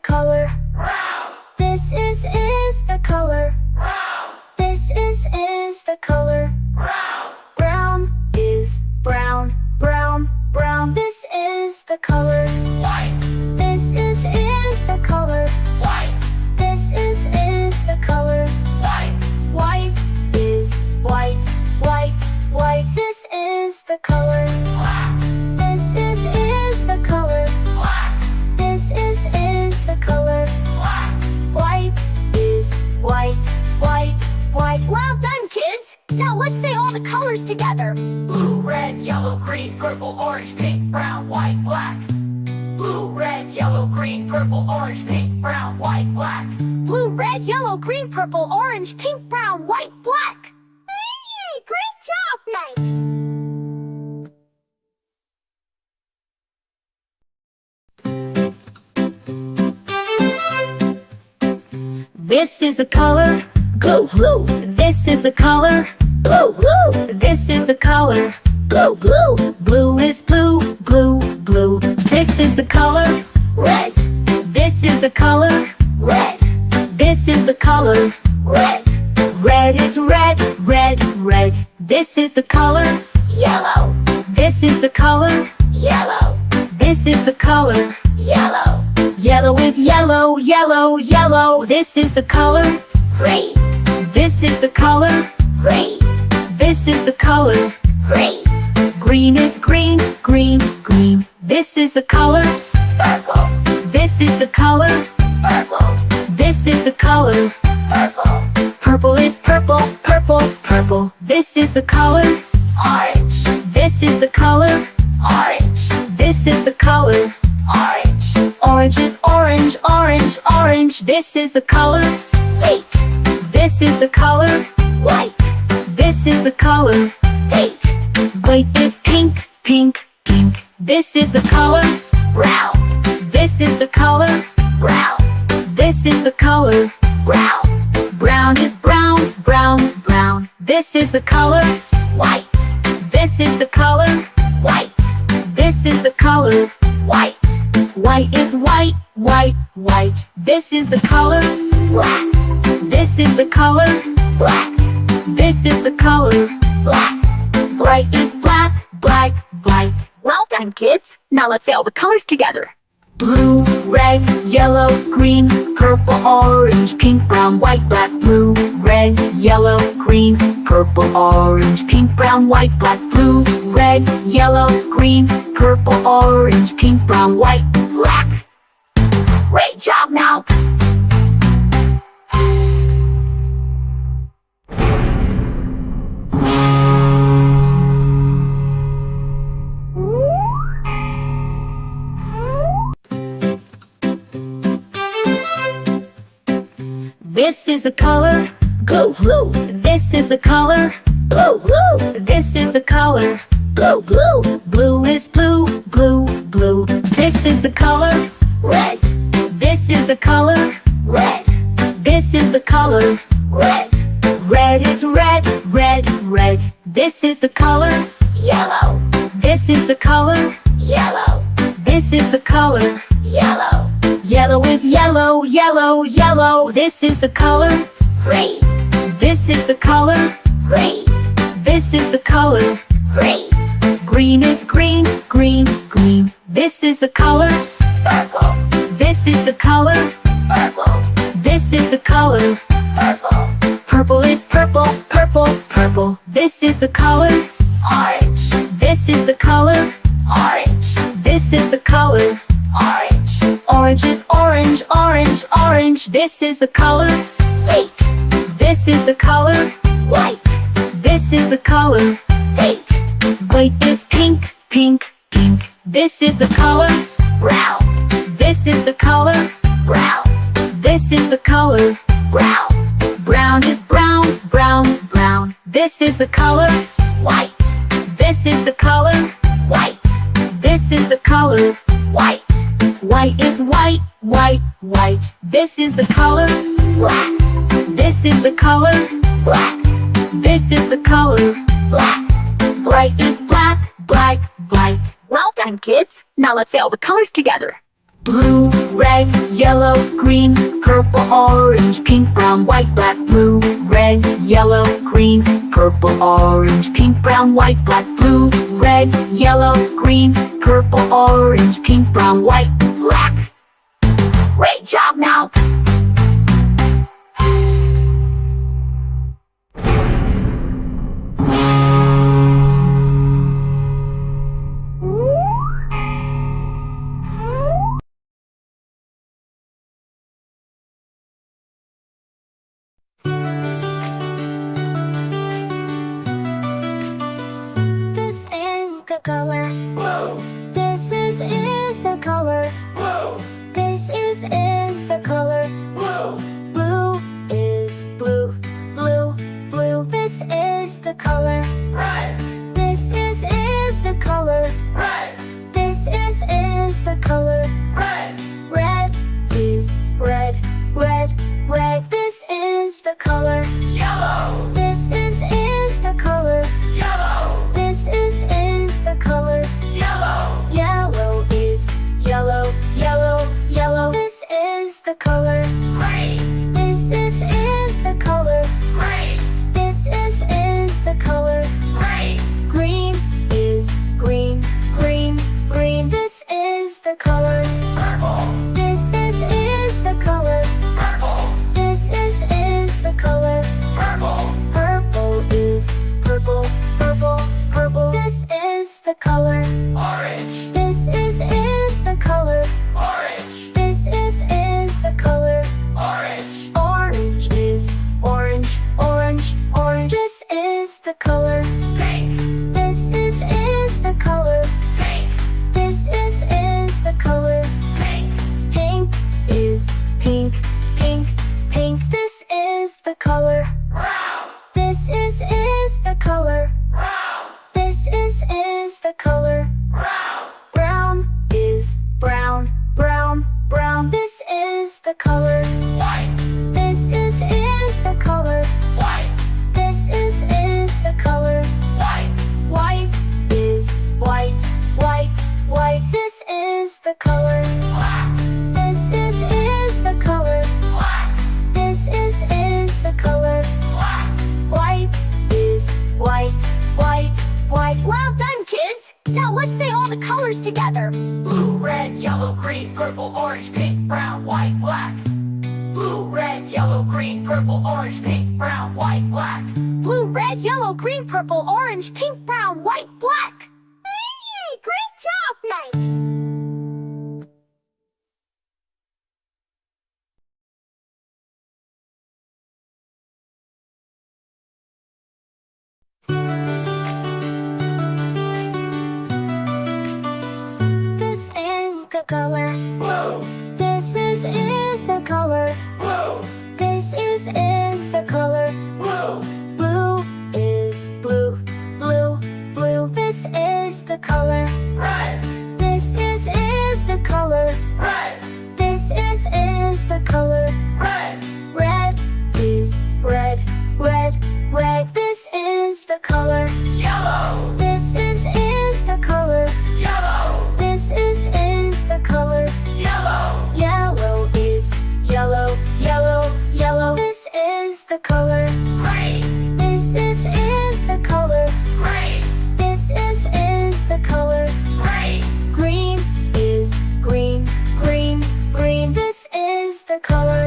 color. This is the color. This is the color. Brown is brown, brown, brown. This is the color. White, This is the color. white, This is the color. white, White is white, white, white. This is the color. black, This is the color. black, This is the color. black. White is white, white, white. Well done, kids! Now let's say all the colors together. Blue, red, yellow, green, purple, orange, pink, brown, white, black. Blue, red, yellow, green, purple, orange, pink, brown, white, black. Blue, red, yellow, green, purple, orange, pink, brown, white, black. Hey, great job, Mike! This is the color. Blue, blue, This is the color. blue, blue, This is the color. blue, blue. Blue is blue, blue, blue. This is the color. Red, This is the color. red, This is the color. red. Red is red, red, red. This is the color. Yellow, This is the color. yellow, This is the color. yellow. Yellow is yellow, yellow, yellow. This is the color. Green, This is the color. green, This is the color. green. Green is green, green, green. This is the color. Purple, This is the color. purple, This is the color. purple. Purple is purple, purple, purple. This is the color. Orange, This is the color. orange, This is the color. orange. Orange is orange, orange, orange. This is the color. Pink, This is the color. white, This is the color. pink. White is pink, pink, pink. This is the color. Brown, This is the color. brown, This is the color. brown. Brown is brown, brown, brown. This is the color. White, This is the color. white, This is the color. white. White is white, white, white. This is the color. Black, This is the color. black, This is the color. black. Bright is black, black, black. Well done, kids. Now let's say all the colors together. Blue, red, yellow, green, purple, orange, pink, brown, white, black. Blue, red, yellow, green, purple, orange, pink, brown, white, black. Blue, red, yellow, green, purple, orange, pink, brown, white, black. Great job now. This is the color. Blue, blue, This is the color. blue, blue, This is the color. blue, blue. Blue is blue, blue, blue. This is the color. Red, This is the color. red, This is the color. red. Red is red, red, red. This is the color. Yellow, This is the color. yellow, This is the color. yellow. Yellow is yellow, yellow, yellow. This is the color. Green, This is the color. green, This is the color. green. Green is green, green, green. This is the color. Purple, This is the color. purple, This is the color. purple. Purple is purple, purple, purple. This is the color. Orange, This is the color. orange, This is the color. orange. Orange is orange, orange, orange. This is the color. Pink, This is the color. white, This is the color. pink. White is pink, pink, pink. This is the color. Brown, This is the color. brown, This is the color. brown. Brown is brown, brown, brown. This is the color. White, This is the color. white, This is the color. white. White is white, white, white. This is the color. Black, This is the color. black, This is the color. black. Bright is black, black, black. Well done, kids. Now let's say all the colors together. Blue, red, yellow, green, purple, orange, pink, brown, white, black. Blue, red, yellow, green, purple, orange, pink, brown, white, black. Blue, red, yellow, green, purple, orange, pink, brown, white, black. Great job now! This is the color. Blue, This is the color. blue, This is the color. blue, Blue is blue, blue, blue. This is the color. red, This is the color. red, This is the color. red, Red is red, red, red. This is the color. yellow, This is the color. yellow, This is the color. yellow, Yellow is yellow, yellow, yellow. This is the color. green, This is the color. green, This is the color. green, Green is green, green, green. This is the color. purple, This is the color. purple, This is the color. purple, Purple is purple, purple, purple. This is the color. orange, This is the color. orange, This is the color. orange, Orange is orange, orange, orange. This is the color. pink, This is the color. pink, This is the color. pink, Pink is pink, pink, pink. This is the color. brown, This is the color. brown, This is the color. brown, Brown is brown, brown, brown. This is the color. white, This is the color. white, This is the color. white, White is white, white, white. This is the color. black, This is the color. black, This is the color. black, White is white, white, white. Well done, kids! Now let's say all the colors together. blue, red, yellow, green, purple, orange, pink, brown, white, black. Blue, red, yellow, green, purple, orange, pink, brown, white, black. Blue, red, yellow, green, purple, orange, pink, brown, white, black. Hey, great job, Mike! This is the color. Blue, This is the color. blue, This is the color. blue, Blue is blue, blue, blue. This is the color. red, This is the color. red, This is the color. red, Red is red, red, red. This is the color. yellow, This is the color. yellow, This is the color. yellow, Yellow is yellow, yellow, yellow. This is the color. green, This is the color. green, This is the color. green, Green is green, green, green. This is the color.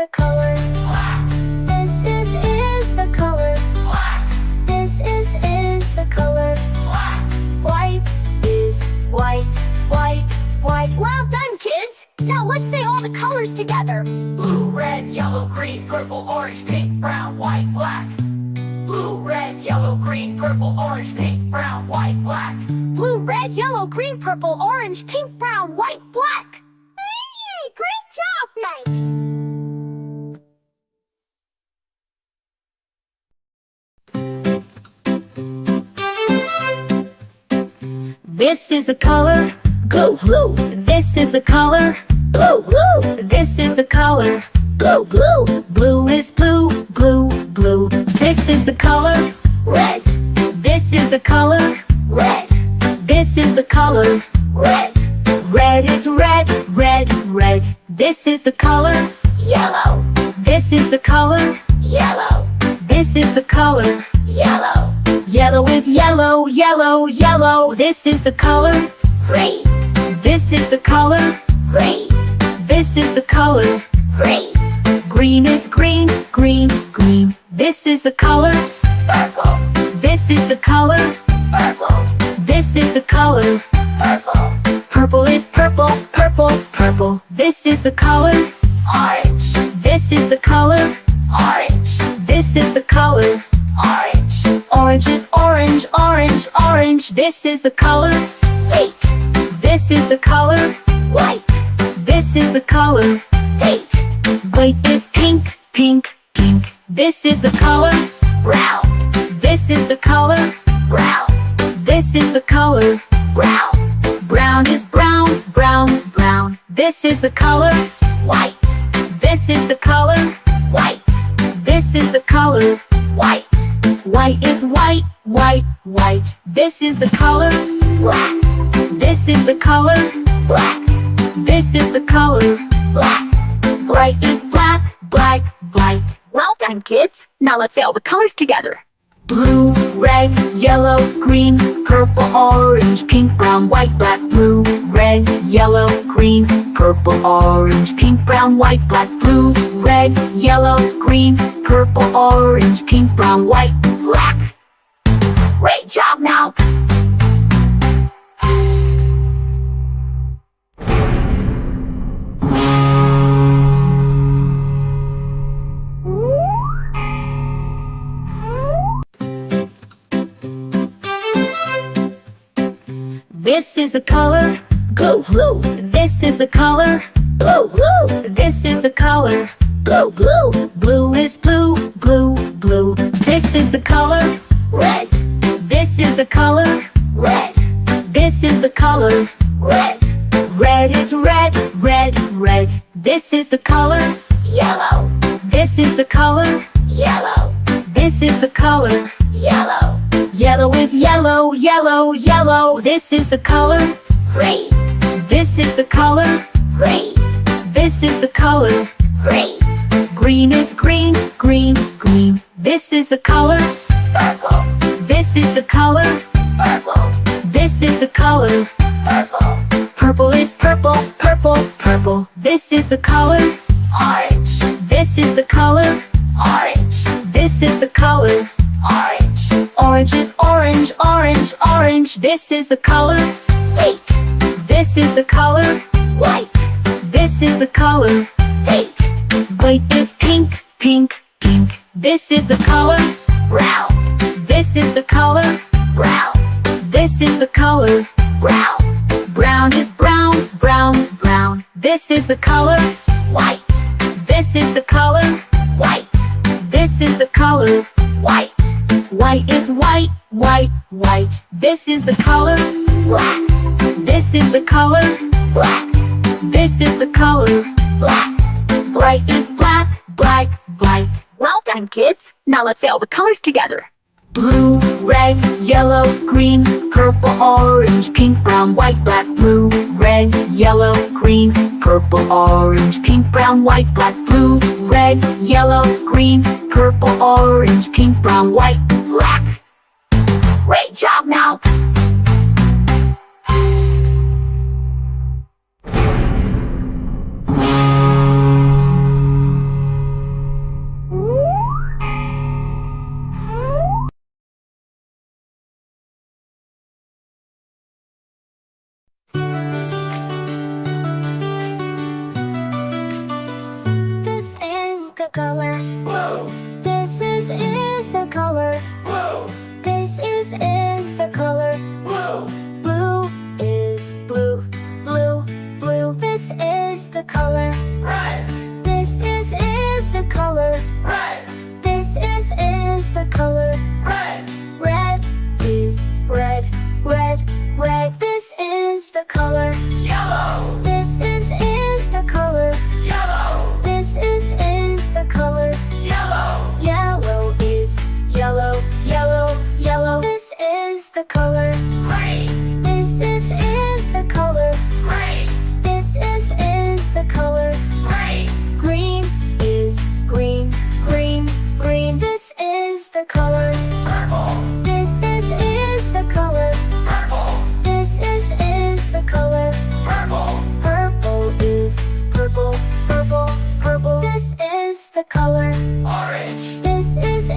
the color. black, This is the color. black, This is the color. black, White is white, white, white. Well done, kids! Now let's say all the colors together. blue, red, yellow, green, purple, orange, pink, brown, white, black. Blue, red, yellow, green, purple, orange, pink, brown, white, black. Blue, red, yellow, green, purple, orange, pink, brown, white, black. Hey, great job, Mike! This is the color, Blue, blue, this is the color, blue, blue, this is the color. blue, blue. Blue is blue, blue, blue. This is the color, Red, this is the color, red, this is the color. red. Red is red, red, red. This is the color, Yellow, this is the color, yellow, this is the color. yellow. Yellow is yellow, yellow, yellow. This is the color, Green, this is the color, green, this is the color. green. Green is green, green, green. This is the color, Purple, this is the color, purple, this is the color. purple. Purple is purple, purple, purple. This is the color, Orange, this is the color, orange, this is the color. orange. Orange is orange, orange, orange. This is the color, Pink, this is the color, white, this is the color. pink. White is pink, pink, pink. This is the color, Brown, this is the color, brown, this is the color. brown. Brown is brown, brown, brown. This is the color, White, this is the color, white, this is the color. white. White is white, white, white. This is the color, Black, this is the color, black, this is the color. black. Bright is black, black, black. Well done, kids. Now let's say all the colors together. Blue, red, yellow, green, purple, orange, pink, brown, white, black. Blue, red, yellow, green, purple, orange, pink, brown, white, black. Blue, red, yellow, green, purple, orange, pink, brown, white, black. Great job now. This is the color, Blue, blue, this is the color, blue, blue, this is the color. blue, blue. Blue is blue, blue, blue. This is the color, Red, this is the color, red, this is the color. red. Red is red, red, red. This is the color, Yellow, this is the color, yellow, this is the color. yellow. Yellow is yellow, yellow, yellow. This is the color, Green, this is the color, green, this is the color. green. Green is green, green, green. This is the color, Purple, this is the color, purple, this is the color. purple. Purple is purple, purple, purple. This is the color, Orange, this is the color, orange, this is the color. orange. Orange is orange, orange, orange. This is the color, Pink, this is the color, white, this is the color. pink. White is pink, pink, pink. This is the color, Brown, this is the color, brown, this is the color. brown. Brown is brown, brown, brown. This is the color, White, this is the color, white, this is the color. white. White is white, white, white. This is the color, Black, this is the color, black, this is the color. black. Bright is black, black, black. Well done, kids. Now let's say all the colors together. Blue, red, yellow, green, purple, orange, pink, brown, white, black. Blue, red, yellow, green, purple, orange, pink, brown, white, black. Blue, red, yellow, green, purple, orange, pink, brown, white, black. Great job now. the color. Blue. This is the color. Blue. This is the color. Blue. Blue is blue. Blue, blue. This is the color. Red. This is the color. Red. This is the color. Red. Red is red. Red, red. This is the color. Yellow. This is the color. Yellow. This is the color. Yellow. Yellow is yellow. Yellow, yellow. This is the color. Green. This is the color. Green. This is the color. Green. Green is green. Green, green. This is the color. Purple. This is the color. Purple. This is the color. Purple. Purple is purple. Purple, purple. This is the color. Orange. This is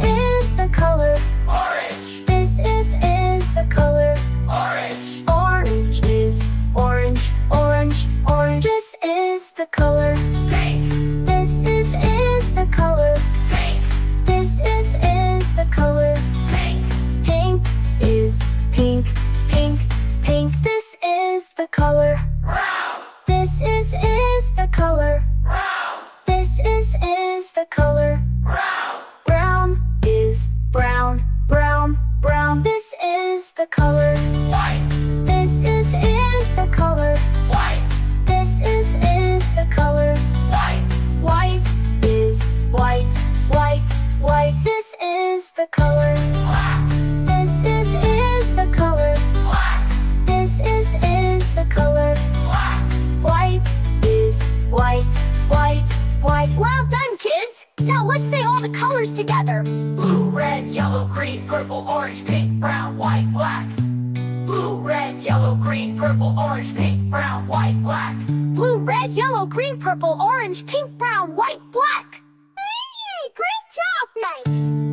the color. Orange. This is the color. Orange. Orange is orange. Orange, orange. This is the color. Pink. This is the color. Pink. This is the color. Pink. Pink is pink. Pink, pink. This is the color. Brown. This is the color. Brown. This is the color. Brown. Brown is brown. Brown, brown. This is the color. White. This is the color. White. This is the color. White. White is white. White, white. This is the color. Black. This is the color. Black. This is the color. Black. White is white. White, white. Well done, kids. Now let's say all the colors together. Blue, red, yellow, green, purple, orange, pink, brown, white, black. Blue, red, yellow, green, purple, orange, pink, brown, white, black. Blue, red, yellow, green, purple, orange, pink, brown, white, black. Hey, great job, Mike.